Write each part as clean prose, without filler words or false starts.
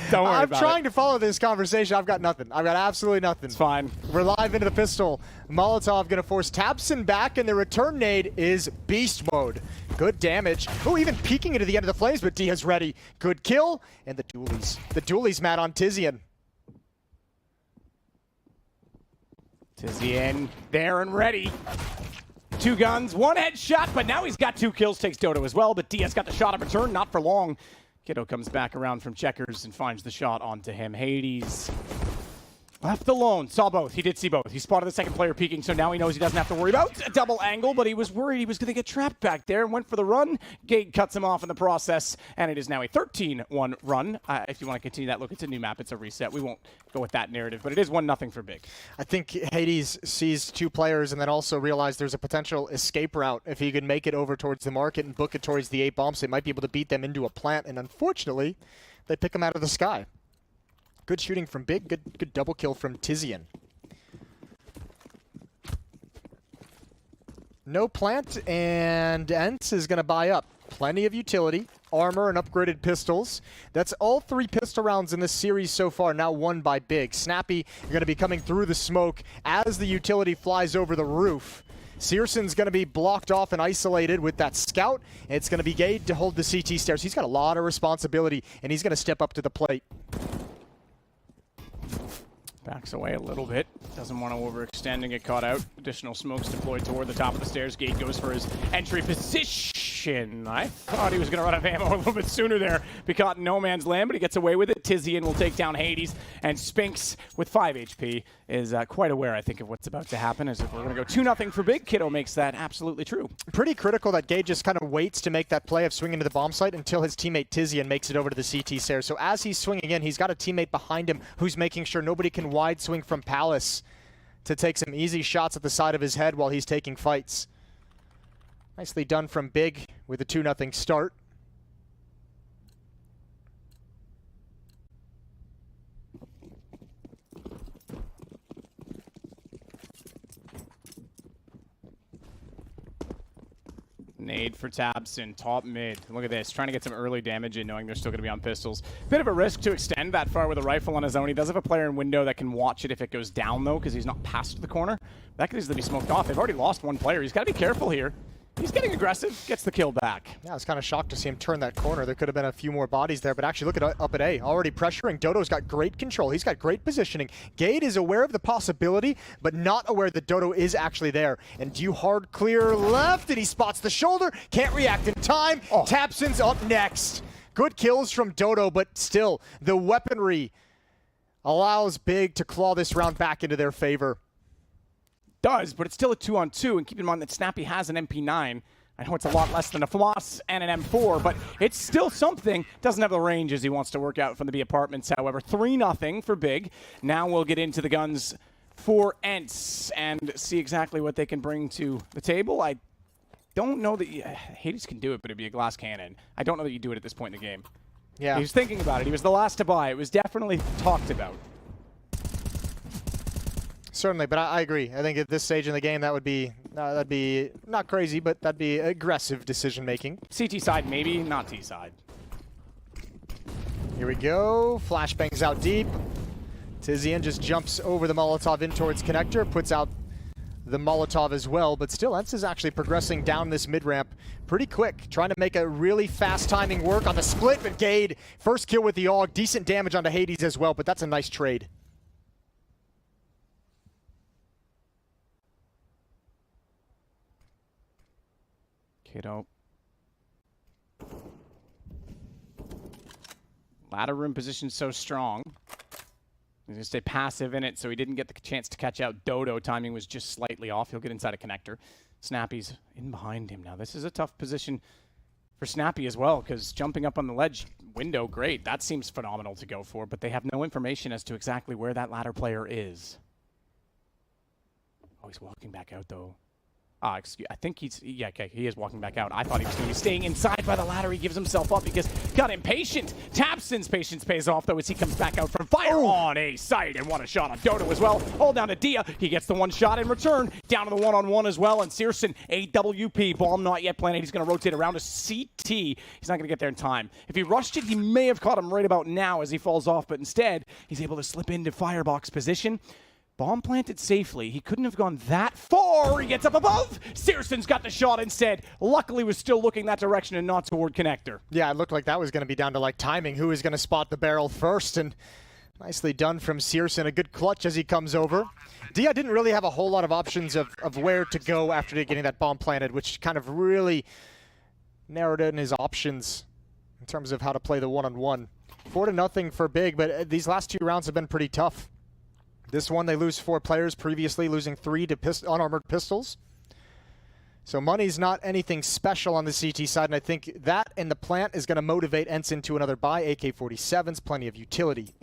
Don't worry I'm about trying it. to follow this conversation. I've got nothing. I've got absolutely nothing. It's fine. We're live into the pistol. Molotov going to force Tabson back, and the return nade is beast mode. Good damage. Oh, even peeking into the end of the flames, but Diaz ready. Good kill, and the dualies. The dualies, Matt, on Tizian. Tizian there and ready. 2 guns, 1 headshot, but now he's got 2 kills, takes Dodo as well, but Diaz got the shot in return, not for long. Kiddo comes back around from checkers and finds the shot onto him. Hades left alone, saw both. He did see both. He spotted the second player peeking, so now he knows he doesn't have to worry about a double angle, but he was worried he was going to get trapped back there and went for the run. Gate cuts him off in the process, and it is now a 13-1 run. If you want to continue that look, it's a new map. It's a reset. We won't go with that narrative, but it is 1-0 for Big. I think Hades sees 2 players and then also realized there's a potential escape route. If he could make it over towards the market and book it towards the 8 bombs, they might be able to beat them into a plant, and unfortunately, they pick him out of the sky. Good shooting from Big, good double kill from Tizian. No plant, and Ence is going to buy up plenty of utility, armor, and upgraded pistols. That's all 3 pistol rounds in this series so far, now won by Big. Snappy are going to be coming through the smoke as the utility flies over the roof. Searson's going to be blocked off and isolated with that scout. It's going to be Gade to hold the CT stairs. He's got a lot of responsibility, and he's going to step up to the plate. Backs away a little bit. Doesn't want to overextend and get caught out. Additional smokes deployed toward the top of the stairs. Gate goes for his entry position. I thought he was going to run out of ammo a little bit sooner there. Be caught in no man's land, but he gets away with it. Tizian will take down Hades, and Spinks with 5 HP is quite aware, I think, of what's about to happen. As if we're going to go 2-0 for Big. Kiddo makes that absolutely true. Pretty critical that Gade just kind of waits to make that play of swinging to the bomb site until his teammate Tizian makes it over to the CT stairs. So as he's swinging in, he's got a teammate behind him who's making sure nobody can wide swing from Palace to take some easy shots at the side of his head while he's taking fights. Nicely done from Big with a 2-0 start. Nade for Tabson, top mid. Look at this, trying to get some early damage in, knowing they're still going to be on pistols. Bit of a risk to extend that far with a rifle on his own. He does have a player in window that can watch it if it goes down, though, because he's not past the corner. That could easily be smoked off. They've already lost 1 player. He's got to be careful here. He's getting aggressive, gets the kill back. Yeah, I was kind of shocked to see him turn that corner. There could have been a few more bodies there, but actually look at up at A. Already pressuring. Dodo's got great control. He's got great positioning. Gade is aware of the possibility, but not aware that Dodo is actually there. And do hard clear left, and he spots the shoulder. Can't react in time. Oh. Tabson's up next. Good kills from Dodo, but still, the weaponry allows Big to claw this round back into their favor. Does, but it's still a 2-on-2, and keep in mind that Snappy has an MP9. I know it's a lot less than a Floss and an M4, but it's still something. Doesn't have the range as he wants to work out from the B apartments, however. 3-0 for Big. Now we'll get into the guns for Ence and see exactly what they can bring to the table. I don't know that Hades can do it, but it'd be a glass cannon. I don't know that you do it at this point in the game. Yeah. He was thinking about it. He was the last to buy. It was definitely talked about. Certainly, but I agree. I think at this stage in the game, that'd be not crazy, but that'd be aggressive decision making. CT side, maybe, not T side. Here we go. Flashbangs out deep. Tizian just jumps over the Molotov in towards connector, puts out the Molotov as well, but still, Ence is actually progressing down this mid-ramp pretty quick, trying to make a really fast timing work on the split, but Gade, first kill with the AUG, decent damage onto Hades as well, but that's a nice trade. Kiddo. Ladder room position so strong. He's going to stay passive in it, so he didn't get the chance to catch out Dodo. Timing was just slightly off. He'll get inside a connector. Snappy's in behind him now. This is a tough position for Snappy as well, because jumping up on the ledge window, great. That seems phenomenal to go for, but they have no information as to exactly where that ladder player is. Oh, he's walking back out, though. Excuse, I think he's, yeah, okay, he is walking back out. I thought he was going to be staying inside by the ladder. He gives himself up because got impatient. tabseN's patience pays off, though, as he comes back out from fire on a site. And what a shot on Dodo as well. Hold down to Dia. He gets the one shot in return. Down to the one-on-one as well. And searson, AWP. Bomb not yet planted. He's going to rotate around to CT. He's not going to get there in time. If he rushed it, he may have caught him right about now as he falls off. But instead, he's able to slip into firebox position. Bomb planted safely. He couldn't have gone that far. He gets up above. searson's got the shot instead. Luckily, was still looking that direction and not toward connector. Yeah, it looked like that was going to be down to like timing. Who is going to spot the barrel first? And nicely done from searson. A good clutch as he comes over. Dia didn't really have a whole lot of options of where to go after getting that bomb planted, which kind of really narrowed in his options in terms of how to play the one-on-one. 4-0 for Big, but these last 2 rounds have been pretty tough. This one, they lose 4 players, previously losing 3 to unarmored pistols. So money's not anything special on the CT side, and I think that and the plant is going to motivate Ence into another buy. AK-47s, plenty of utility.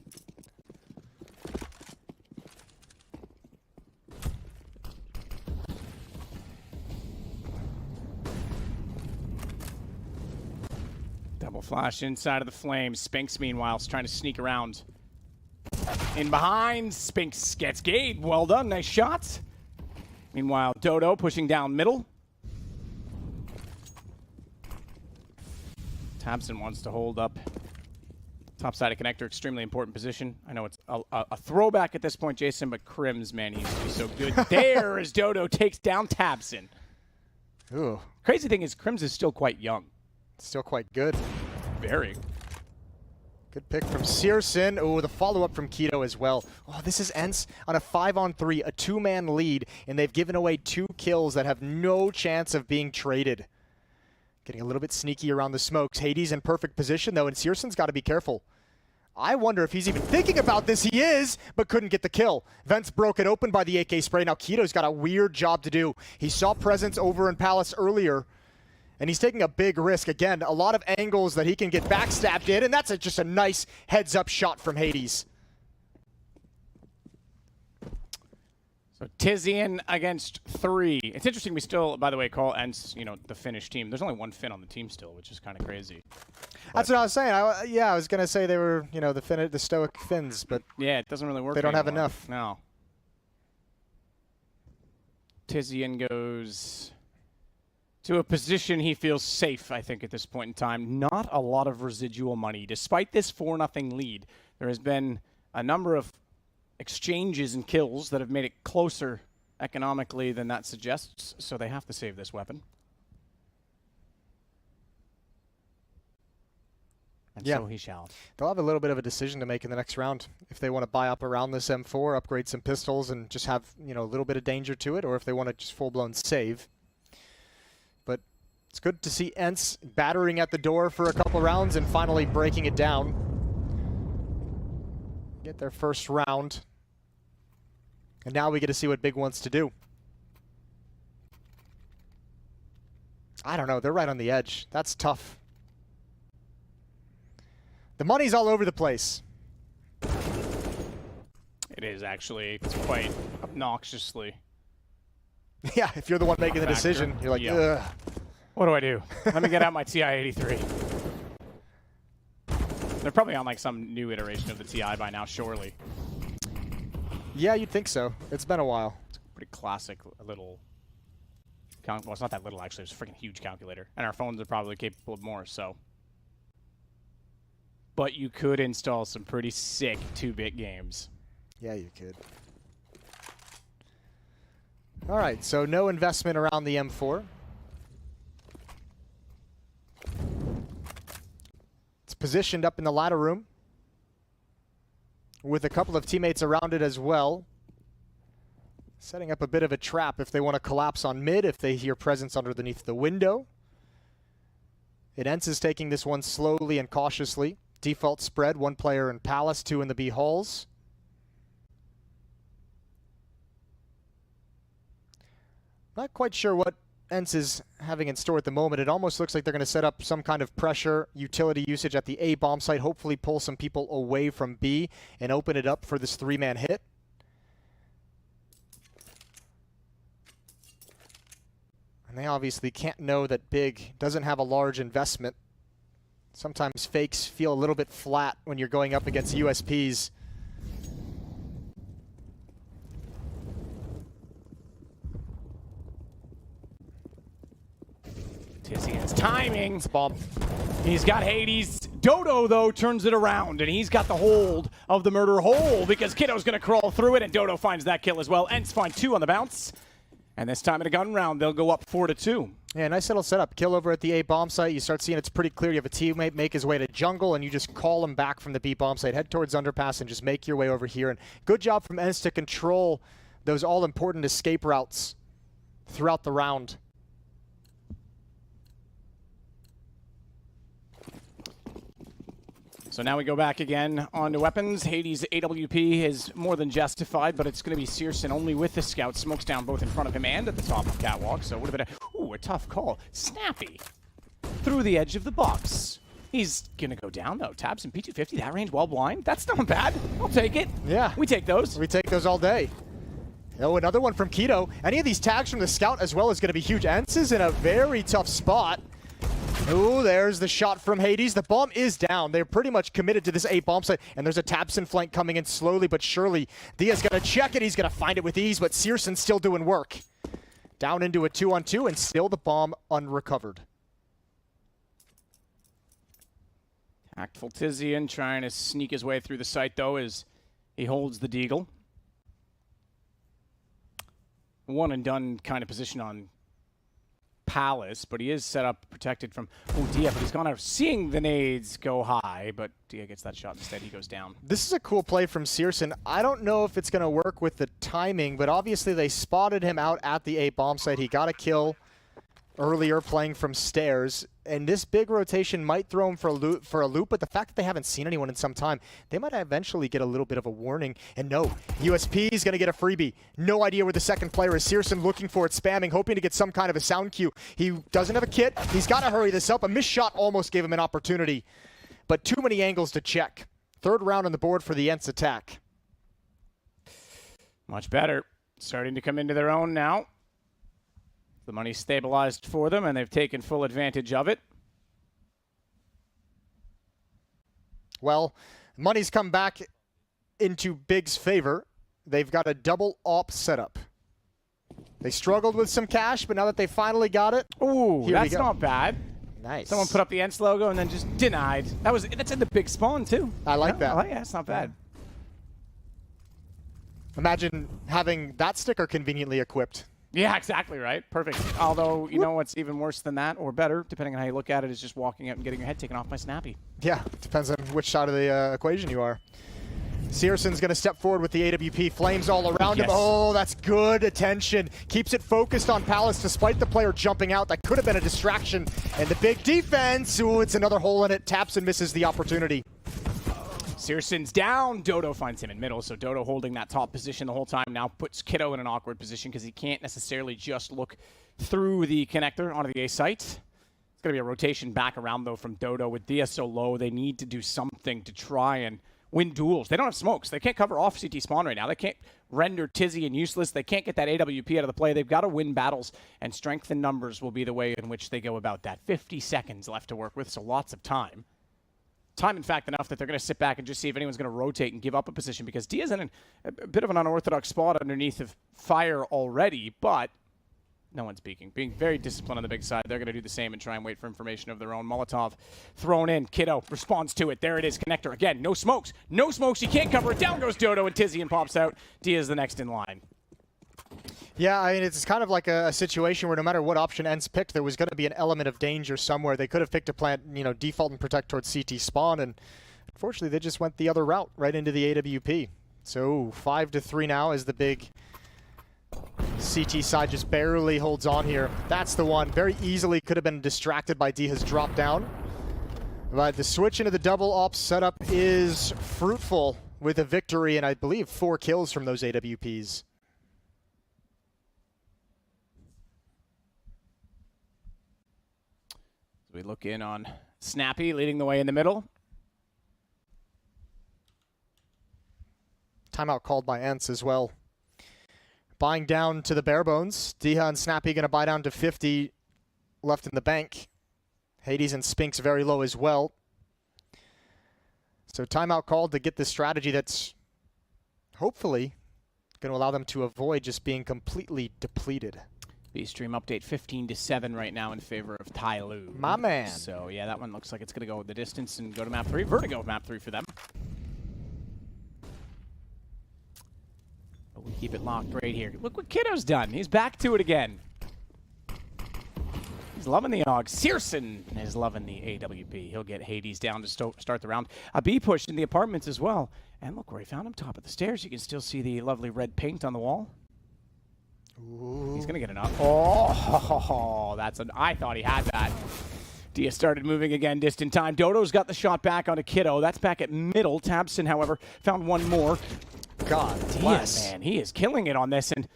Double flash inside of the flames. Spinks, meanwhile, is trying to sneak around. In behind, Spinks gets Gade. Well done, nice shot. Meanwhile, Dodo pushing down middle. tabseN wants to hold up top side of connector, extremely important position. I know it's a throwback at this point, Jason, but Crims, man, he used to be so good. There as Dodo takes down tabseN. Ooh. Crazy thing is, Crims is still quite young. Still quite good. Very. Good pick from searson. Oh, the follow-up from Keto as well. Oh, this is Ence on a 5-on-3, a 2-man lead, and they've given away 2 kills that have no chance of being traded. Getting a little bit sneaky around the smokes. Hades in perfect position, though, and searson's got to be careful. I wonder if he's even thinking about this. He is, but couldn't get the kill. Vents broken open by the AK spray. Now Keto's got a weird job to do. He saw presence over in Palace earlier, and he's taking a big risk. Again, a lot of angles that he can get backstabbed in, and that's just a nice heads-up shot from Hades. So Tizian against 3. It's interesting we still, by the way, call Ence, you know, the Finnish team. There's only 1 Finn on the team still, which is kind of crazy. That's what I was saying. I was going to say they were, you know, the stoic Finns, but yeah, it doesn't really work. They don't have anymore. enough. No. Tizian goes to a position he feels safe, I think, at this point in time. Not a lot of residual money. Despite this 4-0 lead, there has been a number of exchanges and kills that have made it closer economically than that suggests, so they have to save this weapon. And yeah. So he shall. They'll have a little bit of a decision to make in the next round if they want to buy up around this M4, upgrade some pistols, and just have, you know, a little bit of danger to it, or if they want to just full-blown save. But it's good to see Ence battering at the door for a couple rounds and finally breaking it down. Get their first round. And now we get to see what Big wants to do. I don't know. They're right on the edge. That's tough. The money's all over the place. It is actually. It's quite obnoxiously. Yeah, if you're the one making the decision, you're like, ugh. What do I do? Let me get out my TI-83. They're probably on like some new iteration of the TI by now, surely. Yeah, you'd think so. It's been a while. It's a pretty classic little... Well, it's not that little, actually. It's a freaking huge calculator. And our phones are probably capable of more, so... But you could install some pretty sick 2-bit games. Yeah, you could. All right, so no investment around the M4. It's positioned up in the ladder room with a couple of teammates around it as well. Setting up a bit of a trap if they want to collapse on mid, if they hear presence underneath the window. Ence is taking this one slowly and cautiously. Default spread, 1 player in Palace, 2 in the B halls. Not quite sure what Ence is having in store at the moment. It almost looks like they're going to set up some kind of pressure utility usage at the A bomb site, hopefully pull some people away from B and open it up for this 3-man hit. And they obviously can't know that Big doesn't have a large investment. Sometimes fakes feel a little bit flat when you're going up against USPs. Tizian's timing. It's a bomb. He's got Hades. Dodo, though, turns it around, and he's got the hold of the murder hole because Kiddo's going to crawl through it, and Dodo finds that kill as well. Ence find 2 on the bounce. And this time in a gun round, they'll go up 4-2. Yeah, nice little setup. Kill over at the A bomb site. You start seeing it's pretty clear. You have a teammate make his way to jungle, and you just call him back from the B bomb site. Head towards underpass and just make your way over here. And good job from Ence to control those all-important escape routes throughout the round. So now we go back again onto weapons. Hades' AWP is more than justified, but it's going to be Searson only with the scout. Smokes down both in front of him and at the top of catwalk, so it would have been a tough call. Snappy through the edge of the box. He's going to go down, though. Tabs and P250, that range while blind. That's not bad. I'll take it. Yeah. We take those. We take those all day. Oh, another one from Keto. Any of these tags from the scout as well is going to be huge. Ence is in a very tough spot. Ooh, there's the shot from Hades. The bomb is down. They're pretty much committed to this A bomb site, and there's a Tabson flank coming in slowly but surely. Dia's going to check it. He's going to find it with ease, but Searson's still doing work. Down into a 2-on-2, and still the bomb unrecovered. Tactful Tizian trying to sneak his way through the site, though, as he holds the deagle. One and done kind of position on Palace, but he is set up protected from Dia, but he's gone out seeing the nades go high, but Dia gets that shot instead. He goes down. This is a cool play from Searson. I don't know if it's going to work with the timing, but obviously they spotted him out at the A bomb site. He got a kill earlier playing from stairs, and this big rotation might throw him for a loop, but the fact that they haven't seen anyone in some time, they might eventually get a little bit of a warning. And no, USP is going to get a freebie. No idea where the second player is. Searson looking for it, spamming, hoping to get some kind of a sound cue. He doesn't have a kit. He's got to hurry this up. A missed shot almost gave him an opportunity, but too many angles to check. Third round on the board for the Ence attack. Much better. Starting to come into their own now. The money's stabilized for them, and they've taken full advantage of it. Well, money's come back into Big's favor. They've got a double op setup. They struggled with some cash, but now that they finally got it, ooh, that's not bad. Nice. Someone put up the Ence logo and then just denied. That's in the big spawn too. I like that. Yeah, that's not bad. Imagine having that sticker conveniently equipped. Yeah, exactly right. Perfect. Although, you know what's even worse than that, or better, depending on how you look at it, is just walking out and getting your head taken off by Snappy. Yeah, depends on which side of the equation you are. Searson's going to step forward with the AWP. Flames all around him. Oh, that's good attention. Keeps it focused on Palace despite the player jumping out. That could have been a distraction. And the big defense. Ooh, it's another hole in it. Taps and misses the opportunity. Searson's down. Dodo finds him in middle, so Dodo holding that top position the whole time now puts Kiddo in an awkward position because he can't necessarily just look through the connector onto the A site. It's going to be a rotation back around, though, from Dodo. With Dia so low, they need to do something to try and win duels. They don't have smokes. They can't cover off CT spawn right now. They can't render Tizian useless. They can't get that AWP out of the play. They've got to win battles, and strength in numbers will be the way in which they go about that. 50 seconds left to work with, so lots of time. Time, in fact, enough that they're going to sit back and just see if anyone's going to rotate and give up a position because Dia's in a bit of an unorthodox spot underneath of fire already, but no one's peeking. Being very disciplined on the big side, they're going to do the same and try and wait for information of their own. Molotov thrown in. Kiddo responds to it. There it is. Connector again. No smokes. No smokes. You can't cover it. Down goes Dodo, and Tizian pops out. Dia's the next in line. Yeah, I mean, it's kind of like a situation where no matter what option Ence picked, there was going to be an element of danger somewhere. They could have picked a plant, default and protect towards CT spawn, and unfortunately they just went the other route, right into the AWP. So 5-3 now as the big CT side just barely holds on here. That's the one. Very easily could have been distracted by Dia's drop down. But the switch into the double ops setup is fruitful with a victory, and I believe 4 kills from those AWPs. We look in on Snappy leading the way in the middle. Timeout called by Ence as well. buying down to the bare bones. Diha and Snappy going to buy down to 50 left in the bank. Hades and Spinks very low as well. So timeout called to get this strategy that's hopefully going to allow them to avoid just being completely depleted. B-Stream update 15-7 right now in favor of Tyloo. My man. So yeah, that one looks like it's going to go the distance and go to map 3. Vertigo map 3 for them. But we keep it locked right here. Look what Kiddo's done. He's back to it again. He's loving the AUG. Searson is loving the AWP. He'll get Hades down to start the round. A B push in the apartments as well. And look where he found him, top of the stairs. You can still see the lovely red paint on the wall. Ooh. He's going to get an up. Oh, that's an... I thought he had that. Dia started moving again, distant time. Dodo's got the shot back onto Kiddo. That's back at middle. Tabson, however, found one more. God bless. Man, he is killing it on this. And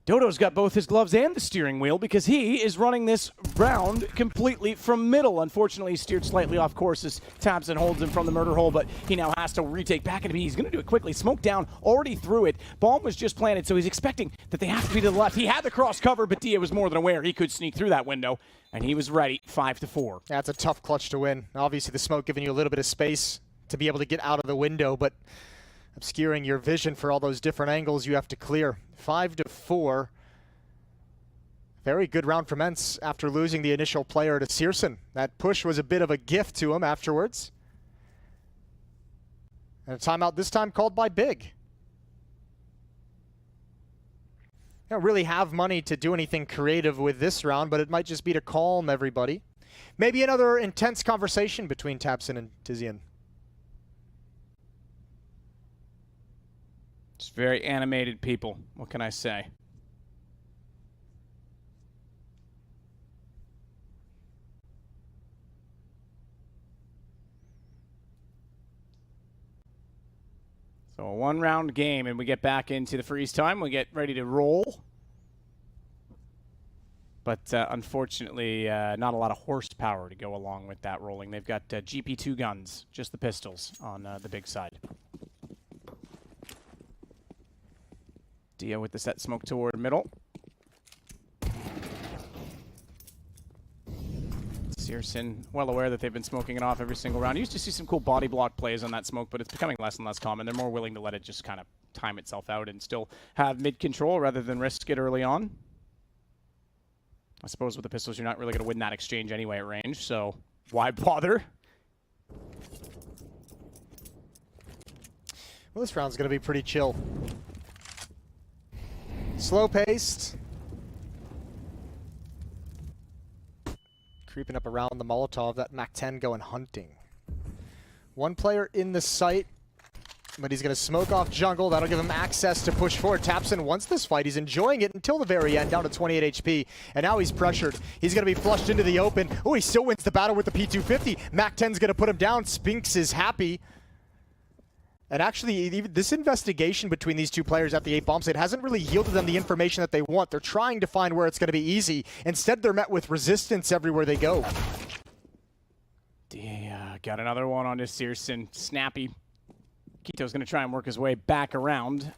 Dodo's got both his gloves and the steering wheel because he is running this round completely from middle. Unfortunately, he steered slightly off course as Tabson holds him from the murder hole, but he now has to retake back into B. He's going to do it quickly. Smoke down, already threw it. Bomb was just planted, so he's expecting that they have to be to the left. He had the cross cover, but Dia was more than aware he could sneak through that window, and he was ready. 5-4. That's a tough clutch to win. Obviously, the smoke giving you a little bit of space to be able to get out of the window, but obscuring your vision for all those different angles you have to clear. 5-4. Very good round from Ence after losing the initial player to Searson. That push was a bit of a gift to him afterwards. And a timeout this time called by Big. They don't really have money to do anything creative with this round, but it might just be to calm everybody. Maybe another intense conversation between Tabson and Tizian. Just very animated people. What can I say? So a one-round game, and we get back into the freeze time. We get ready to roll. But unfortunately, not a lot of horsepower to go along with that rolling. They've got GP2 guns, just the pistols on the big side. Dia with the set smoke toward middle. Searson, well aware that they've been smoking it off every single round. You used to see some cool body block plays on that smoke, but it's becoming less and less common. They're more willing to let it just kind of time itself out and still have mid-control rather than risk it early on. I suppose with the pistols, you're not really going to win that exchange anyway at range, so why bother? Well, this round's going to be pretty chill. Slow-paced. Creeping up around the Molotov, that MAC-10 going hunting. One player in the site, but he's going to smoke off jungle. That'll give him access to push forward. Tabson wants this fight. He's enjoying it until the very end, down to 28 HP. And now he's pressured. He's going to be flushed into the open. Oh, he still wins the battle with the P250. MAC-10's going to put him down. Spinks is happy. And actually, even this investigation between these two players at the 8 bomb site hasn't really yielded them the information that they want. They're trying to find where it's going to be easy. Instead, they're met with resistance everywhere they go. Yeah, got another one on this Searson. Snappy. Kito's going to try and work his way back around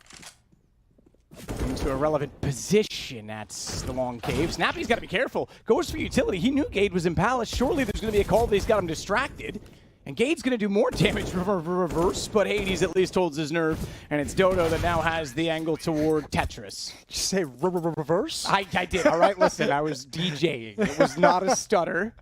into a relevant position at the long cave. Snappy's got to be careful. Goes for utility. He knew Gade was in Palace. Surely there's going to be a call that he's got him distracted. And Gade's going to do more damage reverse, but Hades at least holds his nerve. And it's Dodo that now has the angle toward Tetris. Did you say reverse? I did. All right, listen, I was DJing. It was not a stutter.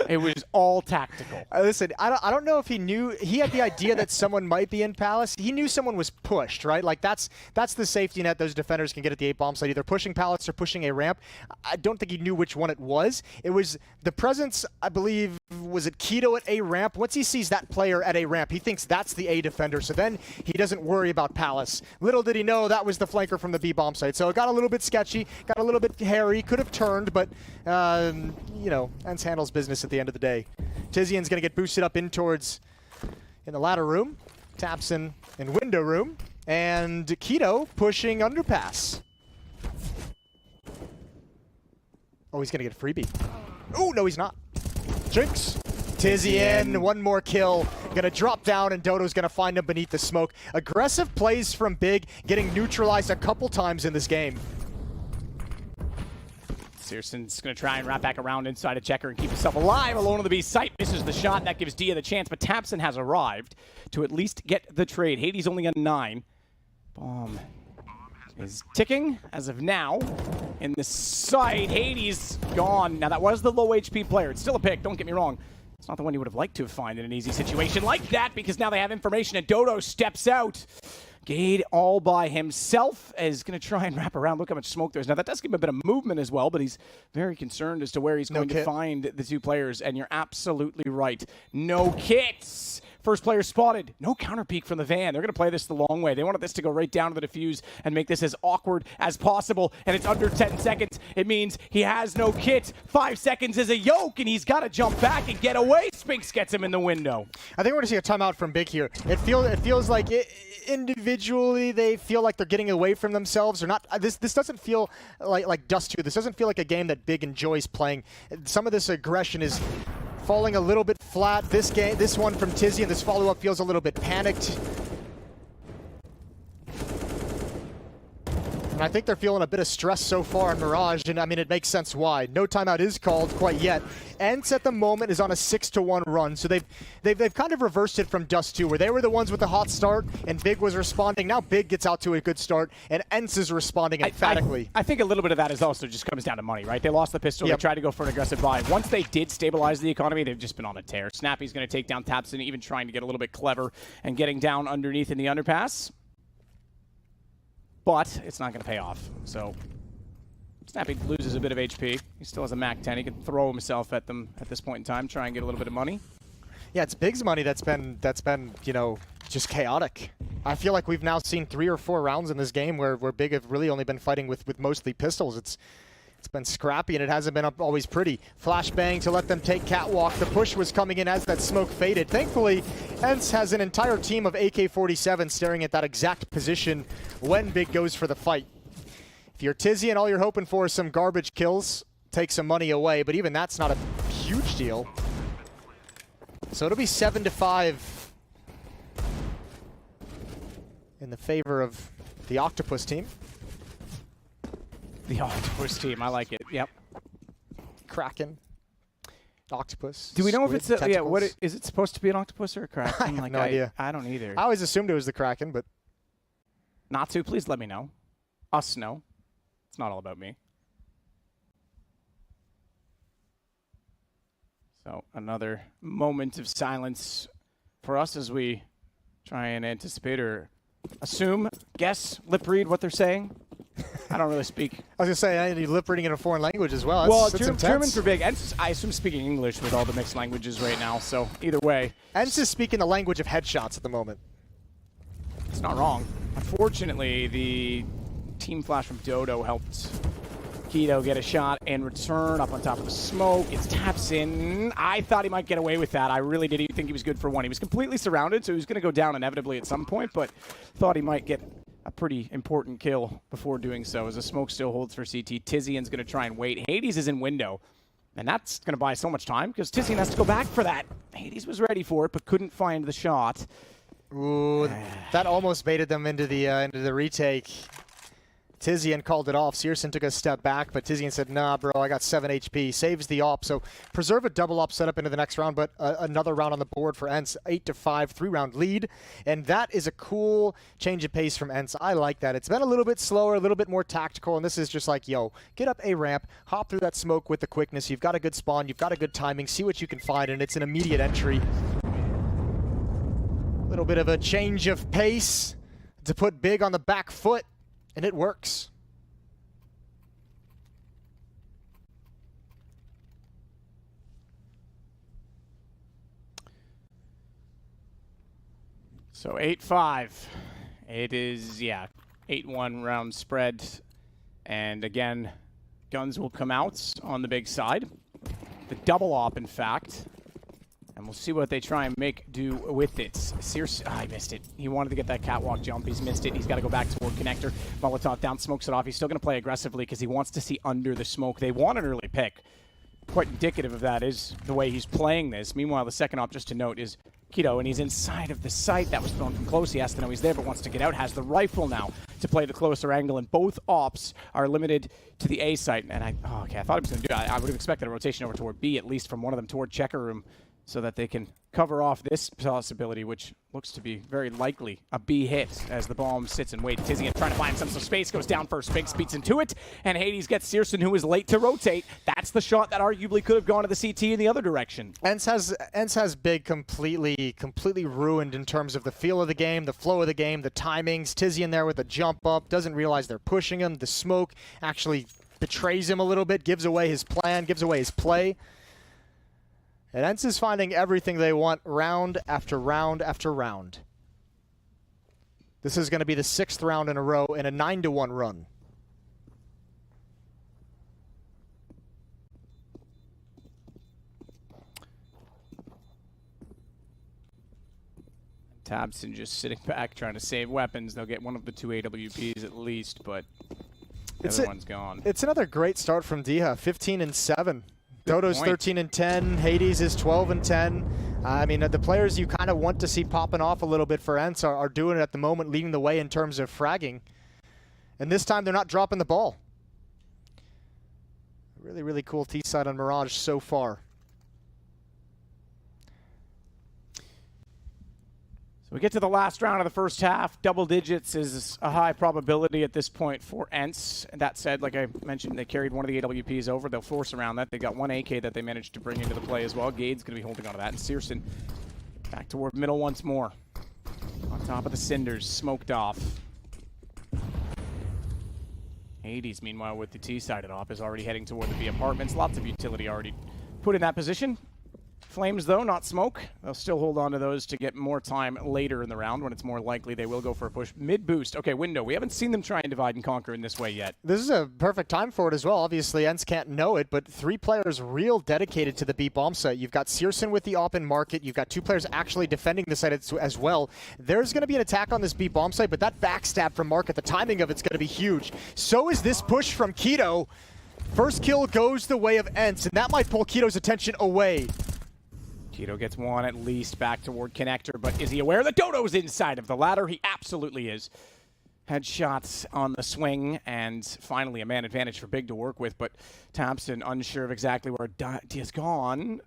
It was all tactical. Listen, I don't know if he knew. He had the idea that someone might be in Palace. He knew someone was pushed, right? Like, that's the safety net those defenders can get at the 8 bomb site. Either pushing Palace or pushing a ramp. I don't think he knew which one it was. It was the presence, I believe, was it Keto at A ramp? Once he sees that player at A ramp, he thinks that's the A defender, so then he doesn't worry about Palace. Little did he know that was the flanker from the B bomb site. So it got a little bit sketchy, got a little bit hairy, could have turned, but, you know, Ence handles business at the end of the day. Tizian's going to get boosted up in the ladder room, Tabson in window room, and Keto pushing underpass. Oh, he's going to get a freebie. Oh, no, he's not. Jinx. Tizian, one more kill. Gonna drop down, and Dodo's gonna find him beneath the smoke. Aggressive plays from Big, getting neutralized a couple times in this game. Searson's going to try and wrap back around inside a checker and keep himself alive. Alone on the B site, misses the shot. That gives Dia the chance, but Tapson has arrived to at least get the trade. Hades only on 9. Bomb is ticking as of now. In the site, Hades gone. Now that was the low HP player. It's still a pick, don't get me wrong. It's not the one you would have liked to have found in an easy situation like that, because now they have information and Dodo steps out. Gade all by himself is going to try and wrap around. Look how much smoke there's. Now, that does give him a bit of movement as well, but he's very concerned as to where he's going to find the two players, and you're absolutely right. No kits. First player spotted. No counter peek from the van. They're going to play this the long way. They wanted this to go right down to the defuse and make this as awkward as possible, and it's under 10 seconds. It means he has no kit. 5 seconds is a yoke, and he's got to jump back and get away. Spinks gets him in the window. I think we're going to see a timeout from Big here. It feels like individually they feel like they're getting away from themselves or not. This doesn't feel like Dust 2. This doesn't feel like a game that Big enjoys playing. Some of this aggression is falling a little bit flat. This one from Tizzy and this follow-up feels a little bit panicked. And I think they're feeling a bit of stress so far in Mirage, and I mean, it makes sense why. No timeout is called quite yet. Ence at the moment is on a 6-1 run, so they've kind of reversed it from Dust 2, where they were the ones with the hot start, and Big was responding. Now Big gets out to a good start, and Ence is responding emphatically. I think a little bit of that is also just comes down to money, right? They lost the pistol, They tried to go for an aggressive buy. Once they did stabilize the economy, they've just been on a tear. Snappy's going to take down Tapson, even trying to get a little bit clever and getting down underneath in the underpass. But it's not going to pay off. So Snappy loses a bit of HP. He still has a Mac 10. He can throw himself at them at this point in time, try and get a little bit of money. Yeah, it's Big's money that's been you know, just chaotic. I feel like we've now seen 3 or 4 rounds in this game where Big have really only been fighting with mostly pistols. It's been scrappy, and it hasn't been always pretty. Flashbang to let them take catwalk. The push was coming in as that smoke faded. Thankfully, Ence has an entire team of AK-47 staring at that exact position when Big goes for the fight. If you're Tizzy and all you're hoping for is some garbage kills, take some money away, but even that's not a huge deal. So it'll be 7-5 in the favor of the Octopus team. The Octopus team, I like it. Yep. Kraken. Octopus. Do we know if it's what is it supposed to be, an octopus or a kraken? I have no idea. I don't either. I always assumed it was the Kraken, but not to. Please let me know. Us know. It's not all about me. So another moment of silence for us as we try and anticipate or assume, guess, lip read what they're saying. I don't really speak. I was going to say, I need lip reading in a foreign language as well. That's German for Big. Ence, I assume speaking English with all the mixed languages right now, so either way. Ence is speaking the language of headshots at the moment. It's not wrong. Unfortunately, the team flash from Dodo helped Keto get a shot and return up on top of the smoke. It taps in. I thought he might get away with that. I really did think he was good for one. He was completely surrounded, so he was going to go down inevitably at some point, but thought he might get a pretty important kill before doing so, as the smoke still holds for CT. Tizian's going to try and wait. Hades is in window, and that's going to buy so much time because Tizian has to go back for that. Hades was ready for it, but couldn't find the shot. Ooh, that almost baited them into the retake. Tizian called it off. Searson took a step back, but Tizian said, nah, bro, I got 7 HP. Saves the op. So preserve a double op setup into the next round, but another round on the board for Ence. 8-5, 3-round lead. And that is a cool change of pace from Ence. I like that. It's been a little bit slower, a little bit more tactical, and this is just like, yo, get up a ramp, hop through that smoke with the quickness. You've got a good spawn, you've got a good timing, see what you can find, and it's an immediate entry. A little bit of a change of pace to put Big on the back foot. And it works. So 8-5. It is, 8-1 round spread. And again, guns will come out on the Big side. The double op, in fact. And we'll see what they try and make do with it. He missed it. He wanted to get that catwalk jump. He's missed it. He's got to go back toward connector. Molotov down, smokes it off. He's still going to play aggressively because he wants to see under the smoke. They want an early pick. Quite indicative of that is the way he's playing this. Meanwhile, the second op, just to note, is Keto, and he's inside of the site. That was thrown from close. He has to know he's there, but wants to get out. Has the rifle now to play the closer angle, and both ops are limited to the A site. And I thought he was going to do it. I would have expected a rotation over toward B, at least from one of them toward checker room, so that they can cover off this possibility, which looks to be very likely a B hit as the bomb sits and waits. Tizian trying to find some space, goes down first, Spinks beats into it, and Hades gets Searson, who is late to rotate. That's the shot that arguably could have gone to the CT in the other direction. Ence has Big completely ruined in terms of the feel of the game, the flow of the game, the timings. Tizian there with a jump up, doesn't realize they're pushing him. The smoke actually betrays him a little bit, gives away his plan, gives away his play. And Ence is finding everything they want round after round after round. This is going to be the 6th round in a row in a 9-1 run. Tabson just sitting back trying to save weapons. They'll get one of the 2 AWPs at least, but the other one's gone. It's another great start from Diha, 15-7. Dodo's 13-10, Hades is 12-10. I mean, the players you kind of want to see popping off a little bit for Ence are doing it at the moment, leading the way in terms of fragging. And this time they're not dropping the ball. Really, really cool T-side on Mirage so far. So we get to the last round of the first half. Double digits is a high probability at this point for Ence. That said, like I mentioned, they carried one of the AWPs over. They'll force around that. They got one AK that they managed to bring into the play as well. Gade's going to be holding on to that. And Searson back toward middle once more. On top of the cinders, smoked off. Hades, meanwhile, with the T-sided op, is already heading toward the B apartments. Lots of utility already put in that position. Flames, though, not smoke. They'll still hold on to those to get more time later in the round when it's more likely they will go for a push. Mid-boost. Okay, window. We haven't seen them try and divide and conquer in this way yet. This is a perfect time for it as well. Obviously, Ence can't know it, but 3 players real dedicated to the B bomb site. You've got Searson with the op in market. You've got 2 players actually defending the site as well. There's going to be an attack on this B bomb site, but that backstab from market, the timing of it's going to be huge. So is this push from Keto. First kill goes the way of Ence, and that might pull Keto's attention away. Keto gets one at least back toward connector, but is he aware that Dodo's inside of the ladder? He absolutely is. Headshots on the swing, and finally a man advantage for Big to work with, but Thompson unsure of exactly where Dia's gone.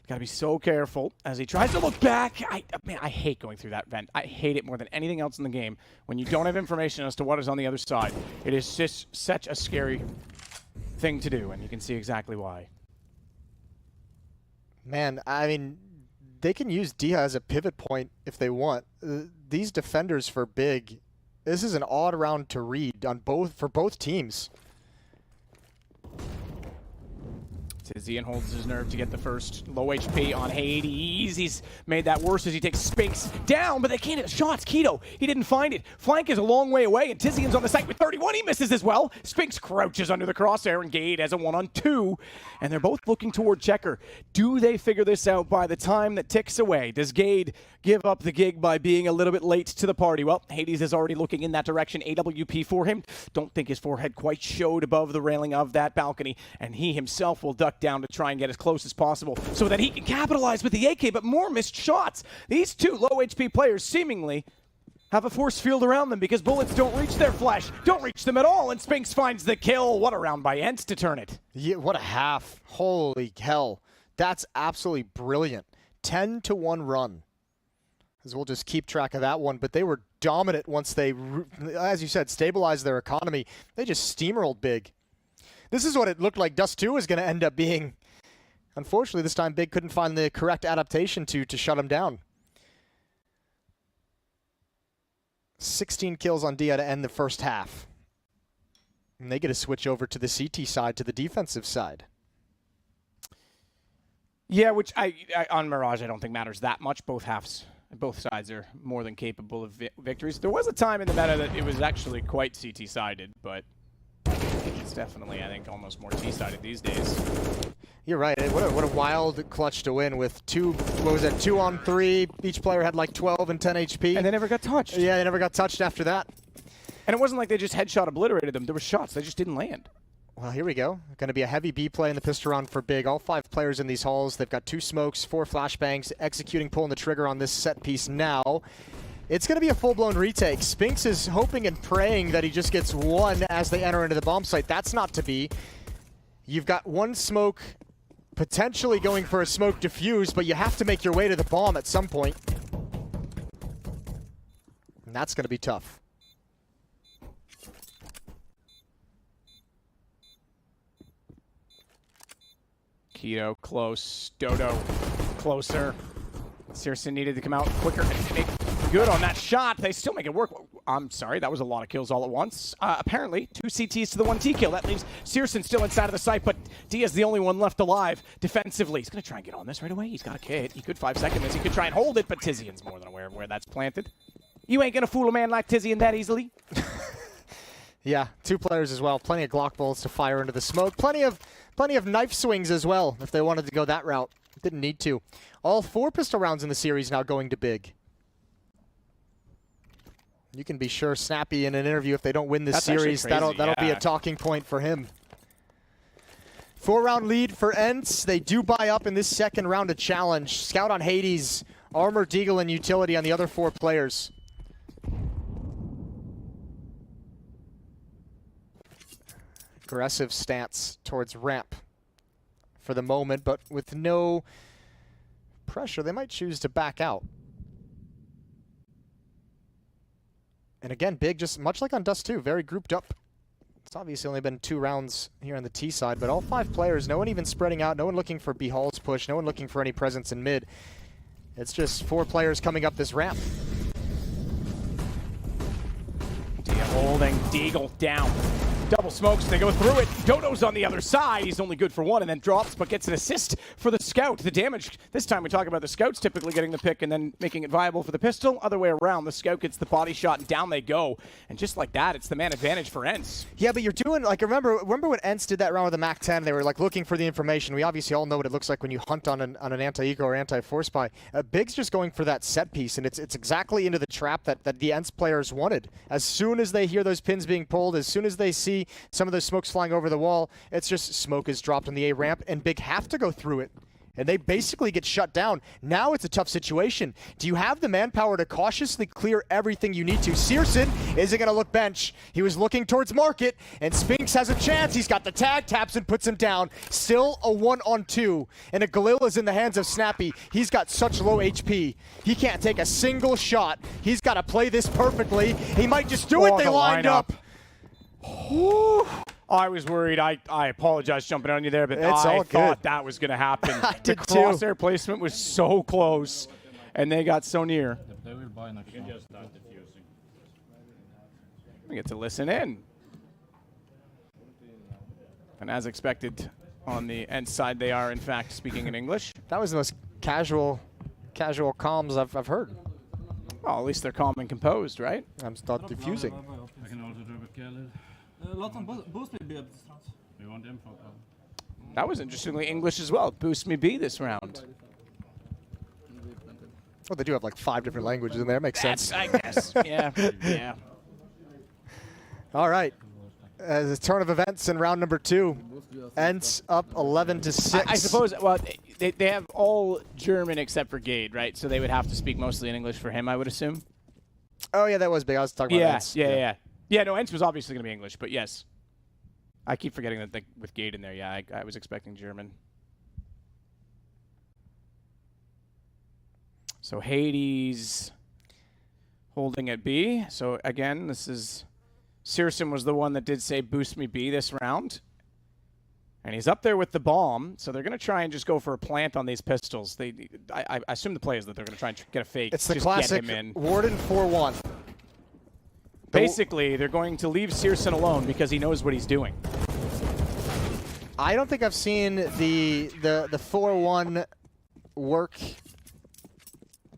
Got to be so careful as he tries to look back. Man, I hate going through that vent. I hate it more than anything else in the game when you don't have information as to what is on the other side. It is just such a scary thing to do, and you can see exactly why. Man, I mean, they can use Diha as a pivot point if they want. These defenders for Big, this is an odd round to read on for both teams. Tizian holds his nerve to get the first low HP on Hades. He's made that worse as he takes Spinks down, but they can't hit the shots. Keto, he didn't find it. Flank is a long way away, and Tizian's on the site with 31. He misses as well. Spinks crouches under the crosshair, and Gade has a 1-on-2, and they're both looking toward checker. Do they figure this out by the time that ticks away? Does Gade give up the gig by being a little bit late to the party? Well, Hades is already looking in that direction. AWP for him. Don't think his forehead quite showed above the railing of that balcony, and he himself will duck down to try and get as close as possible so that he can capitalize with the AK, but more missed shots. These 2 low HP players seemingly have a force field around them because bullets don't reach their flesh, don't reach them at all, and Spinks finds the kill. What a round by Ence to turn it. Yeah, what a half. Holy hell. That's absolutely brilliant. 10-1 run. As we'll just keep track of that one, but they were dominant once they, as you said, stabilized their economy. They just steamrolled Big. This is what it looked like Dust 2 was going to end up being. Unfortunately, this time Big couldn't find the correct adaptation to shut him down. 16 kills on Dia to end the first half. And they get a switch over to the CT side, to the defensive side. Yeah, which on Mirage I don't think matters that much. Both sides are more than capable of victories. There was a time in the meta that it was actually quite CT-sided, but it's definitely, I think, almost more T-sided these days. You're right. What a wild clutch to win with 2, what was that, 2-on-3. Each player had like 12 and 10 HP. And they never got touched. Yeah, they never got touched after that. And it wasn't like they just headshot obliterated them. There were shots. They just didn't land. Well, here we go. Going to be a heavy B play in the pistol round for Big. All 5 players in these halls. They've got 2 smokes, 4 flashbangs, executing, pulling the trigger on this set piece now. It's going to be a full-blown retake. Spinks is hoping and praying that he just gets one as they enter into the bomb site. That's not to be. You've got 1 smoke potentially going for a smoke defuse, but you have to make your way to the bomb at some point. And that's going to be tough. Keto close. Dodo closer. Searson needed to come out quicker and make good on that shot. They still make it work. I'm sorry, that was a lot of kills all at once. Apparently, 2 CTs to the 1 T kill. That leaves Searson still inside of the site, but Diaz the only one left alive defensively. He's going to try and get on this right away. He's got a kid. He could 5-second this. He could try and hold it, but Tizian's more than aware of where that's planted. You ain't going to fool a man like Tizian that easily. Yeah, 2 players as well. Plenty of Glock bullets to fire into the smoke. Plenty of knife swings as well if they wanted to go that route. Didn't need to. All 4 pistol rounds in the series now going to Big. You can be sure Snappy in an interview, if they don't win this series, that'll be a talking point for him. 4-round lead for Ence. They do buy up in this second round of challenge. Scout on Hades, Armor, Deagle, and Utility on the other 4 players. Aggressive stance towards ramp for the moment, but with no pressure, they might choose to back out. And again, Big, just much like on Dust 2, very grouped up. It's obviously only been 2 rounds here on the T side, but all 5 players, no one even spreading out, no one looking for B-Hall's push, no one looking for any presence in mid. It's just 4 players coming up this ramp. Holding Deagle down. Double smokes, they go through it. Dodo's on the other side. He's only good for 1 and then drops, but gets an assist for the scout. The damage, this time we talk about the scouts typically getting the pick and then making it viable for the pistol. Other way around, the scout gets the body shot and down they go. And just like that, it's the man advantage for Ence. Yeah, but you're doing, like, remember when Ence did that round with the MAC-10, they were like looking for the information. We obviously all know what it looks like when you hunt on an anti-eco or anti-force buy. Big's just going for that set piece, and it's exactly into the trap that the Ence players wanted. As soon as they hear those pins being pulled, as soon as they see some of those smokes flying over the wall, it's just smoke is dropped on the A ramp, and Big have to go through it. And they basically get shut down. Now it's a tough situation. Do you have the manpower to cautiously clear everything you need to? Searson isn't going to look bench. He was looking towards market, and Spinks has a chance. He's got the tag, taps and puts him down. Still a 1-on-2, and a Galil is in the hands of Snappy. He's got such low HP. He can't take a single shot. He's got to play this perfectly. He might just do it. They lined up. I was worried. I apologize jumping on you there, but it's I thought that was going to happen. I did the too. crosshair placement was so close, and they got so near. We get to listen in. And as expected, on the Ence side, they are, in fact, speaking in English. That was the most casual comms I've heard. Well, at least they're calm and composed, right? I'm start diffusing. That was interestingly English as well. Boost me B this round. Well, they do have like 5 different languages in there. Makes sense. I guess. Yeah. Yeah. All right. As a turn of events in round number 2, Ence up 11-6. I suppose. Well, they have all German except for Gade, right? So they would have to speak mostly in English for him, I would assume. Oh yeah, that was big. I was talking about Ence. Yeah, no, Ence was obviously going to be English, but yes. I keep forgetting that with Gade in there. Yeah, I was expecting German. So Hades holding at B. So again, this is... Searson was the one that did say boost me B this round. And he's up there with the bomb, so they're going to try and just go for a plant on these pistols. I assume the play is that they're going to try and get a fake. It's the just classic get him in. Warden 4-1. Basically, they're going to leave Searson alone because he knows what he's doing. I don't think I've seen the 4-1 work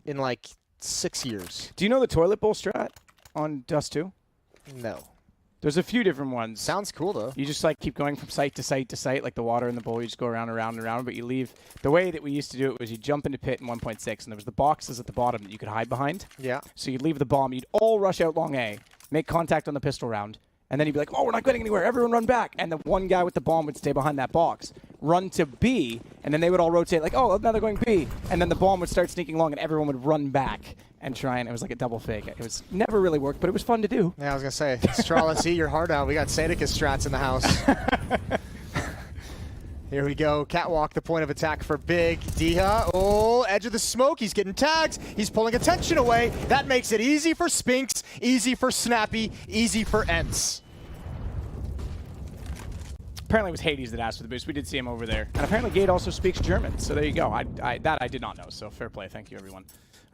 in like 6 years. Do you know the toilet bowl strat on Dust 2? No. There's a few different ones. Sounds cool though. You just like keep going from site to site to site, like the water in the bowl. You just go around and around and around, but you leave. The way that we used to do it was you jump into pit in 1.6, and there was the boxes at the bottom that you could hide behind. Yeah. So you'd leave the bomb. You'd all rush out long A, make contact on the pistol round, And then he'd be like, oh, we're not getting anywhere. Everyone run back. And the one guy with the bomb would stay behind that box, run to B, and then they would all rotate like, oh, now they're going B. And then the bomb would start sneaking along, and everyone would run back and try, and it was like a double fake. It was never really worked, but it was fun to do. Yeah, I was going to say, Straw, let's eat your heart out. We got Sadicus strats in the house. Here we go. Catwalk, the point of attack for Big. Diha, oh, edge of the smoke. He's getting tagged. He's pulling attention away. That makes it easy for Spinks, easy for Snappy, easy for Ence. Apparently it was Hades that asked for the boost. We did see him over there. And apparently Gate also speaks German, so there you go. That I did not know, so fair play. Thank you, everyone.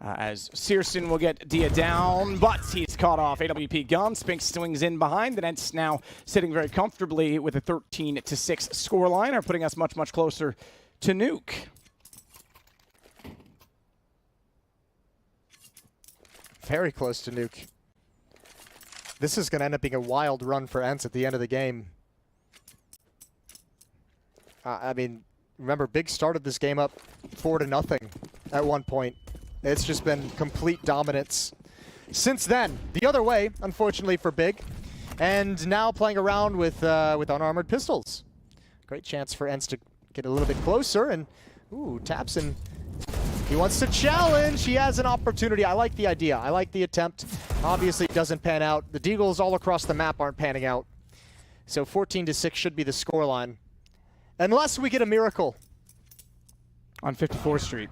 As Searson will get Dia down, but he's caught off. AWP gun. Spinks swings in behind, and Ence now sitting very comfortably with a 13-6 scoreline, are putting us much, much closer to Nuke. Very close to Nuke. This is going to end up being a wild run for Ence at the end of the game. I mean, remember, Big started this game up 4-0 at one point. It's just been complete dominance since then. The other way, unfortunately for Big, and now playing around with unarmored pistols. Great chance for Ence to get a little bit closer, and ooh, Tapson. He wants to challenge. He has an opportunity. I like the idea. I like the attempt. Obviously, it doesn't pan out. The Deagles all across the map aren't panning out. So 14-6 should be the scoreline. Unless we get a miracle. On 54th Street.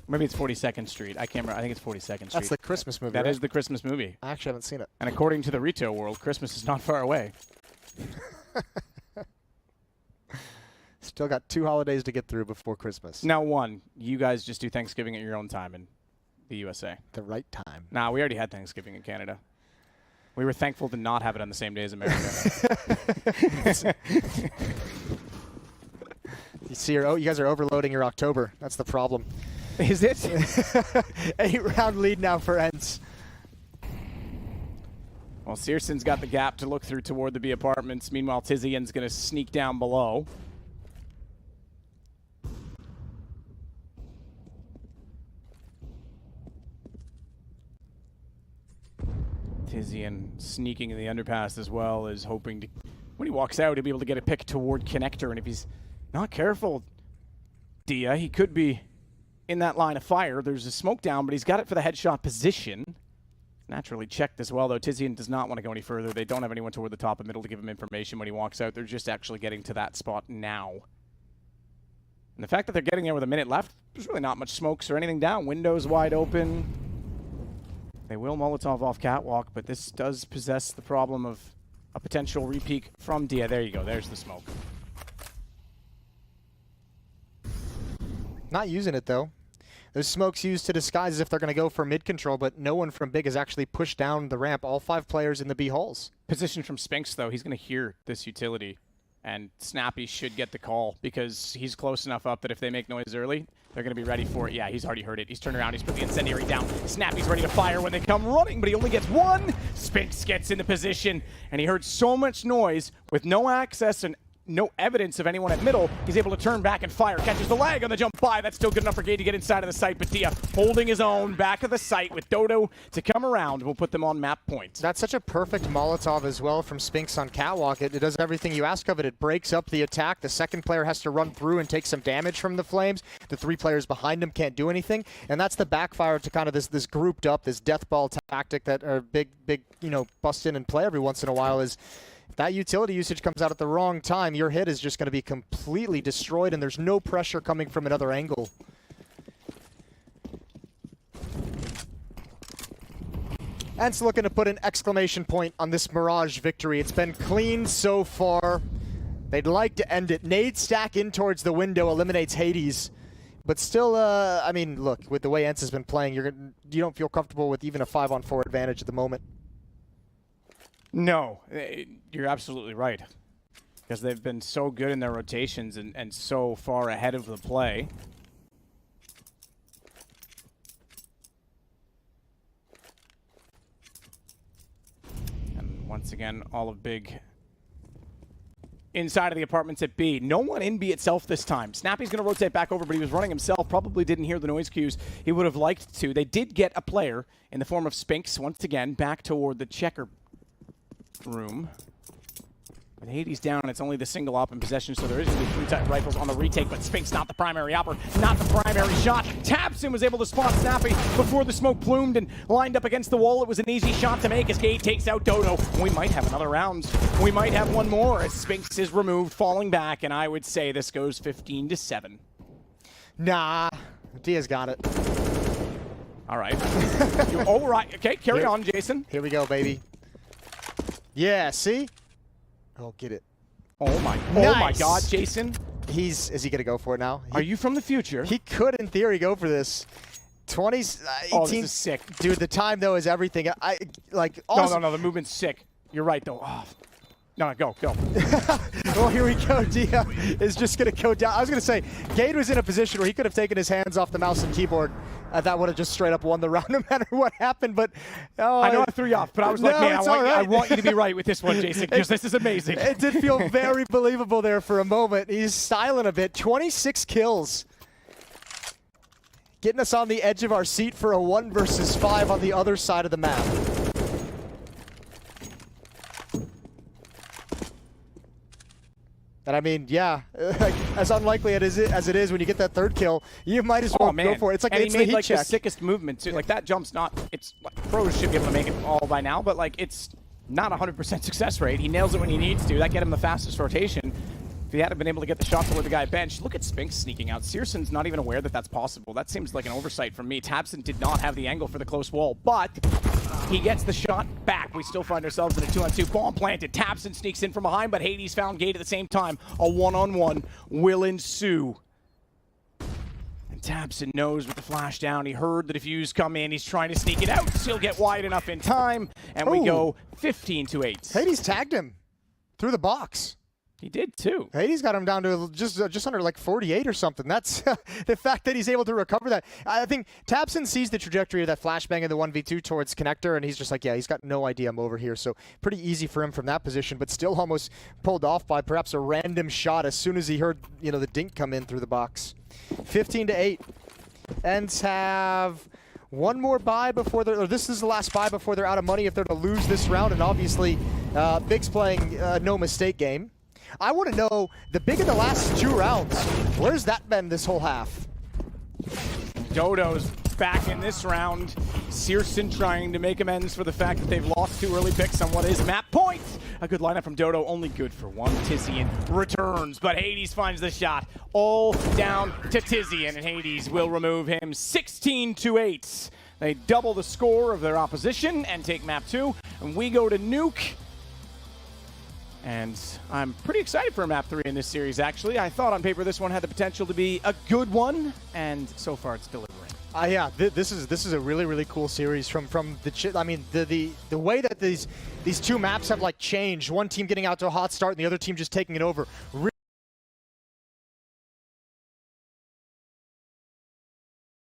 Maybe it's 42nd Street. I can't remember. I think it's 42nd Street. That's the Christmas movie, That right? is the Christmas movie. I actually haven't seen it. And according to the retail world, Christmas is not far away. Still got 2 holidays to get through before Christmas. Now, one, you guys just do Thanksgiving at your own time in the USA. The right time. Nah, we already had Thanksgiving in Canada. We were thankful to not have it on the same day as America. You see, you guys are overloading your October. That's the problem. Is it? 8-round lead now for Ence. Well, Searson's got the gap to look through toward the B apartments. Meanwhile, Tizian's going to sneak down below. Tizian sneaking in the underpass as well, is hoping to, when he walks out, he'll be able to get a pick toward Connector. And if he's not careful, Dia, he could be in that line of fire. There's a smoke down, but he's got it for the headshot position. Naturally checked as well, though. Tizian does not want to go any further. They don't have anyone toward the top and middle to give him information when he walks out. They're just actually getting to that spot now. And the fact that they're getting there with a minute left, there's really not much smokes or anything down. Windows wide open. They will Molotov off Catwalk, but this does possess the problem of a potential repeak from Dia. There you go. There's the smoke. Not using it, though. Those smokes used to disguise as if they're going to go for mid control, but no one from Big has actually pushed down the ramp. All 5 players in the B holes. Position from Spinks, though. He's going to hear this utility, and Snappy should get the call because he's close enough up that if they make noise early, they're going to be ready for it. Yeah, he's already heard it. He's turned around. He's put the incendiary down. Snappy's ready to fire when they come running, but he only gets one. Spinks gets into position, and he heard so much noise with no access and no evidence of anyone at middle. He's able to turn back and fire. Catches the lag on the jump by. That's still good enough for Gay to get inside of the site, but Dia holding his own back of the site with Dodo to come around. We'll put them on map point. That's such a perfect Molotov as well from Spinks on Catwalk. It does everything you ask of it. It breaks up the attack. The second player has to run through and take some damage from the flames. The 3 players behind him can't do anything. And that's the backfire to kind of this grouped up, this death ball tactic that are big, bust in and play every once in a while is if that utility usage comes out at the wrong time, your hit is just going to be completely destroyed and there's no pressure coming from another angle. Ence looking to put an exclamation point on this Mirage victory. It's been clean so far. They'd like to end it. Nade stack in towards the window eliminates Hades. But still, I mean, look, with the way Ence has been playing, you don't feel comfortable with even a 5-on-4 advantage at the moment. No, you're absolutely right. Because they've been so good in their rotations and so far ahead of the play. And once again, all of Big inside of the apartments at B. No one in B itself this time. Snappy's going to rotate back over, but he was running himself. Probably didn't hear the noise cues he would have liked to. They did get a player in the form of Spinks, once again, back toward the checker room. With Hades down, it's only the single op in possession, so there is going to be 3 tight rifles on the retake, but Spinks not the primary opper, not the primary shot. Tabson was able to spot Snappy before the smoke plumed and lined up against the wall. It was an easy shot to make as Gade takes out Dodo. We might have another round. We might have one more as Spinks is removed, falling back, and I would say this goes 15-7. Nah, Diaz got it. All right. Oh, right. Okay, carry on, Jason. Here we go, baby. Yeah, see? Oh, get it. Oh my God, Jason. Is he going to go for it now? Are you from the future? He could, in theory, go for this. 20, 18. Oh, this is sick. Dude, the time, though, is everything. No, the movement's sick. You're right, though. Oh. No, go. Well, here we go. Dia is just going to go down. I was going to say, Gade was in a position where he could have taken his hands off the mouse and keyboard. That would have just straight up won the round no matter what happened. But I know I threw you off, but I was like, man, I want you to be right with this one, Jason, because this is amazing. It did feel very believable there for a moment. He's styling a bit. 26 kills. Getting us on the edge of our seat for a 1 versus 5 on the other side of the map. And I mean, yeah, as unlikely as it is when you get that 3rd kill, you might as well go for it. It's like, and it's he made the heat like check. the sickest movement too. Like that jump's not. It's like, pros should be able to make it all by now, but like it's not 100% success rate. He nails it when he needs to. That get him the fastest rotation. If he hadn't been able to get the shot toward the guy bench, look at Spinks sneaking out. Searson's not even aware that that's possible. That seems like an oversight from me. Tabson did not have the angle for the close wall, but he gets the shot back. We still find ourselves in a 2-on-2. Bomb planted. Tabson sneaks in from behind, but Hades found Gade at the same time. A 1-on-1 will ensue. And Tabson knows with the flash down. He heard the defuse come in. He's trying to sneak it out. He'll get wide enough in time, and we go 15-8. Hades tagged him through the box. He did too. Hades got him down to just under like 48 or something. That's the fact that he's able to recover that. I think Tabson sees the trajectory of that flashbang in the 1v2 towards connector, and he's just like, yeah, he's got no idea I'm over here. So pretty easy for him from that position, but still almost pulled off by perhaps a random shot as soon as he heard, the dink come in through the box. 15-8. Ents have one more buy before they're, or this is the last buy before they're out of money if they're to lose this round, and obviously Big's playing no mistake game. I want to know, the Big in the last 2 rounds, where's that been this whole half? Dodo's back in this round. Searson trying to make amends for the fact that they've lost 2 early picks on what is map point. A good lineup from Dodo, only good for 1. Tizian returns, but Hades finds the shot. All down to Tizian, and Hades will remove him 16-8. They double the score of their opposition and take map 2, and we go to Nuke. And I'm pretty excited for map 3 in this series, actually. I thought on paper this one had the potential to be a good one, and so far it's delivering. Yeah, this is a really, really cool series from the the way that these 2 maps have like changed. One team getting out to a hot start and the other team just taking it over. Really